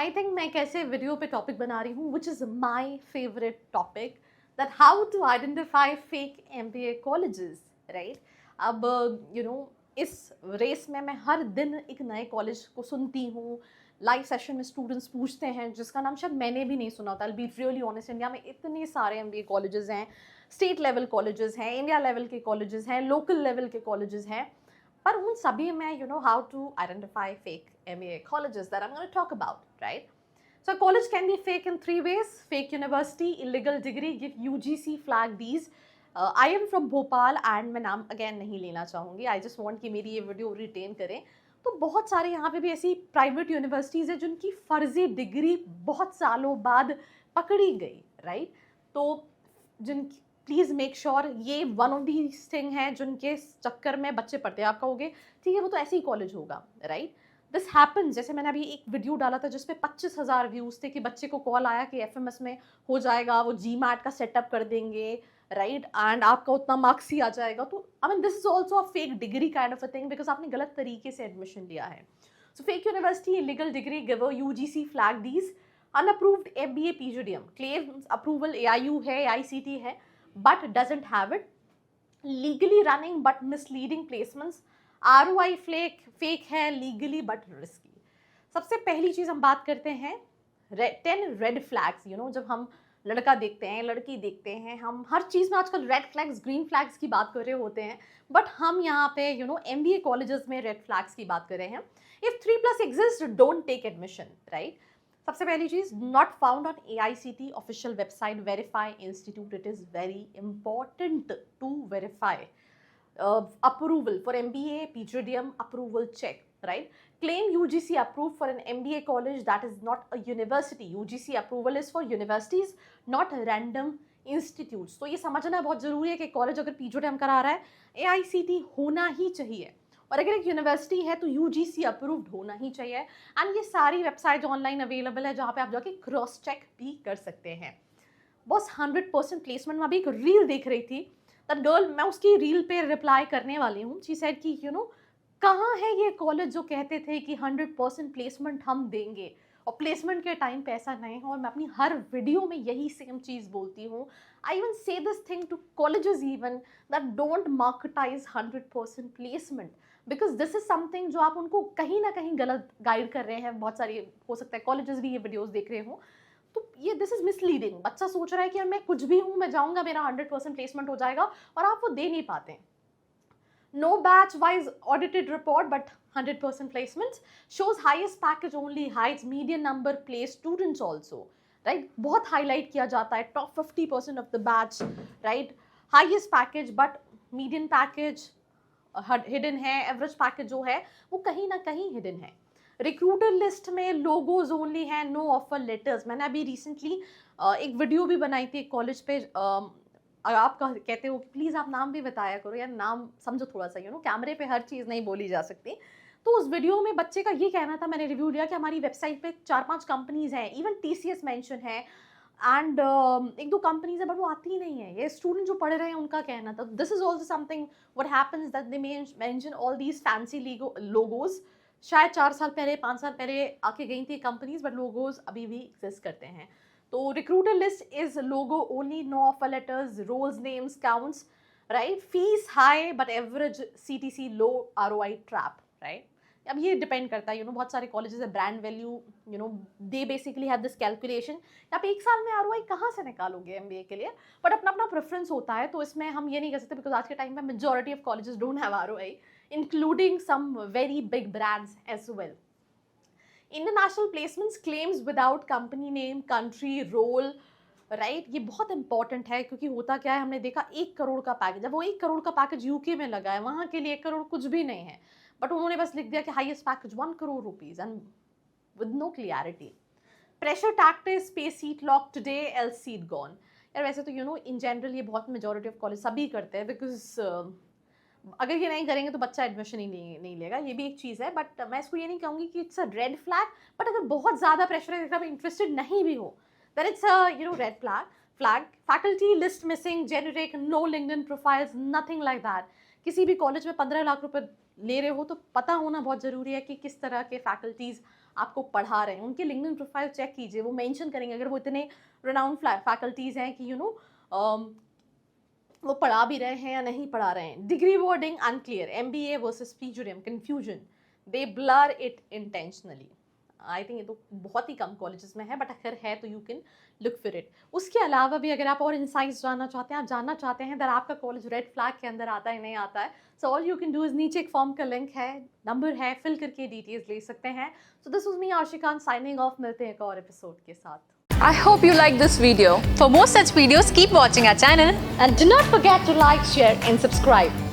I think मैं एक ऐसे वीडियो पे टॉपिक बना रही हूँ which is my favourite topic, that how to identify fake MBA colleges, right. अब इस रेस में मैं हर दिन एक नए कॉलेज को सुनती हूँ। लाइव सेशन में स्टूडेंट्स पूछते हैं जिसका नाम शायद मैंने भी नहीं सुना होता। I be really honest, India में इतने सारे MBA कॉलेजेस हैं, स्टेट लेवल कॉलेजेस हैं, इंडिया लेवल के कॉलेजेस हैं, लोकल लेवल के कॉलेजेस हैं, पर उन सभी में how to identify fake MBA colleges that I'm going to talk about, right? So a college can be fake in three ways: fake university, illegal degree, give UGC flag these. I am from Bhopal and मैं नाम again नहीं लेना चाहूँगी, I just want कि मेरी ये video retain करें। तो बहुत सारे यहाँ पे भी ऐसी प्राइवेट यूनिवर्सिटीज़ हैं जिनकी फर्जी डिग्री बहुत सालों बाद पकड़ी गई, राइट? तो जिन प्लीज़ मेक श्योर ये वन ऑफ दी थिंग है जिनके चक्कर में बच्चे पढ़ते हैं। आप कहोगे ठीक है वो तो ऐसे ही कॉलेज होगा, राइट? This happens. जैसे मैंने अभी एक वीडियो डाला था जिसपे 25,000 व्यूज़ थे कि बच्चे को कॉल आया कि FMS में हो जाएगा, वो GMAT का सेटअप कर देंगे, राइट, एंड आपका उतना मार्क्स ही आ जाएगा। तो I mean this is also a fake degree kind of a thing, because आपने गलत तरीके से एडमिशन लिया है। So fake university, illegal degree, giver, UGC flag these. Unapproved MBA PGDM claims approval AIU है, AICT है, but doesn't have it. Legally running but misleading placements. ROI fake है, legally but risky. सबसे पहली चीज़ हम बात करते हैं 10 रेड फ्लैग्स। जब हम लड़का देखते हैं, लड़की देखते हैं, हम हर चीज़ में आजकल रेड फ्लैग्स, ग्रीन फ्लैग्स की बात कर रहे होते हैं, बट हम यहाँ पे MBA कॉलेजेस में रेड फ्लैग्स की बात कर रहे हैं। If 3+ exist, don't take admission, right. सबसे पहली चीज़, not found on AICT official website, verify institute, it is very important to verify. Approval for MBA PGDM, approval check, right? Claim UGC approved for an MBA college that is not a university. UGC approval is for universities, not random institutes. तो ये समझना बहुत ज़रूरी है कि college अगर PGDM करा रहा है, AICT होना ही चाहिए, और अगर एक यूनिवर्सिटी है तो UGC अप्रूव्ड होना ही चाहिए। एंड ये सारी वेबसाइट ऑनलाइन अवेलेबल है जहाँ पे आप जाके क्रॉस चेक भी कर सकते हैं। बस 100% प्लेसमेंट में अभी एक रील देख रही थी, दैट गर्ल, मैं उसकी रील पे रिप्लाई करने वाली हूँ। शी सेड कि कहाँ है ये कॉलेज जो कहते थे कि 100% प्लेसमेंट हम देंगे, और प्लेसमेंट के टाइम पे ऐसा नहीं है। और मैं अपनी हर वीडियो में यही सेम चीज़ बोलती हूँ। I even say this thing to colleges even, that don't marketize 100% placement, because this is something जो आप उनको कहीं ना कहीं गलत गाइड कर रहे हैं। बहुत सारी हो सकता है कॉलेजेस भी ये वीडियोस देख रहे हो, तो ये दिस इज मिसलीडिंग। बच्चा सोच रहा है कि यार मैं कुछ भी हूँ, मैं जाऊँगा, मेरा 100% प्लेसमेंट हो जाएगा, और आप वो दे नहीं पाते। No batch wise audited report but 100% placements, shows highest package only, hides median number place students also, right. बहुत हाईलाइट किया जाता है top 50% of the batch, right, highest package, but median package hidden है, एवरेज पैकेज जो है वो कहीं ना कहीं हिडन है। रिक्रूटर लिस्ट में लोगोज ओनली है, नो ऑफर लेटर्स। मैंने अभी रिसेंटली एक वीडियो भी बनाई थी कॉलेज पे। अगर आप कहते हो कि प्लीज़ आप नाम भी बताया करो, यार नाम समझो थोड़ा सा, कैमरे पे हर चीज़ नहीं बोली जा सकती। तो उस वीडियो में बच्चे का ये कहना था, मैंने रिव्यू लिया, कि हमारी वेबसाइट पे 4-5 कंपनीज हैं, इवन TCS मेंशन है, एंड 1-2 कंपनीज है, बट वो आती ही नहीं है। ये स्टूडेंट जो पढ़ रहे हैं उनका कहना था। This is also something what happens, that they mention all these fancy logos. शायद 4 साल पहले, 5 साल पहले आके गई थी कंपनीज, बट लोगोज अभी भी एग्जिस्ट करते हैं। तो recruiter list is logo only, no offer letters, roles names counts, right, fees high but average CTC low, ROI trap, right. अब ये डिपेंड करता है, बहुत सारे कॉलेजेस है, brand value, they basically have this calculation. आप एक साल में ROI कहाँ से निकालोगे MBA के लिए, बट अपना अपना प्रेफरेंस होता है, तो इसमें हम ये नहीं कह सकते, बिकॉज आज के टाइम में majority of colleges don't have ROI, including some very big brands as well. International placements claims without company name, country, role, right, ये बहुत इंपॉर्टेंट है, क्योंकि होता क्या है, हमने देखा 1 करोड़ का पैकेज, अब वो 1 करोड़ का पैकेज UK में लगा है, वहाँ के लिए 1 करोड़ कुछ भी नहीं है, बट उन्होंने बस लिख दिया कि highest package 1 crore rupees, and with no clarity. Pressure tactics, pay seat lock today else seat gone. यार वैसे तो इन जनरल ये बहुत मेजॉरिटी ऑफ कॉलेज सभी करते हैं, बिकॉज अगर ये नहीं करेंगे तो बच्चा एडमिशन ही नहीं लेगा, ये भी एक चीज़ है। बट मैं इसको ये नहीं कहूँगी कि it's a red flag, but अगर बहुत ज़्यादा प्रेशर है, अगर इंटरेस्टेड नहीं भी हो, then it's a red flag. Faculty list missing, generic, no LinkedIn profiles, nothing like that. किसी भी कॉलेज में 15 लाख रुपए ले रहे हो तो पता होना बहुत ज़रूरी है कि किस तरह के फैकल्टीज़ आपको पढ़ा रहे हैं, उनके लिंक्डइन प्रोफाइल चेक कीजिए, वो मेंशन करेंगे अगर वो इतने रिनाउंड फैकल्टीज हैं कि वो पढ़ा भी रहे हैं या नहीं पढ़ा रहे हैं. Degree wording unclear, MBA versus PGDM confusion, they blur it intentionally. I think ये तो बहुत ही कम कॉलेजेस में है, बट अगर है तो you can look for it. उसके अलावा भी अगर आप और इंसाइट्स जानना चाहते हैं, आप जानना चाहते हैं अगर आपका कॉलेज रेड फ्लैग के अंदर आता है नहीं आता है, so all you can do is नीचे एक फॉर्म का लिंक है, नंबर है, फिल करके डिटेल्स ले सकते हैं. So this was me Ashikan signing off. मिलते हैं एक और एपिसोड के साथ. I hope you like this video. For more such videos, keep watching our channel. And do not forget to like, share and subscribe.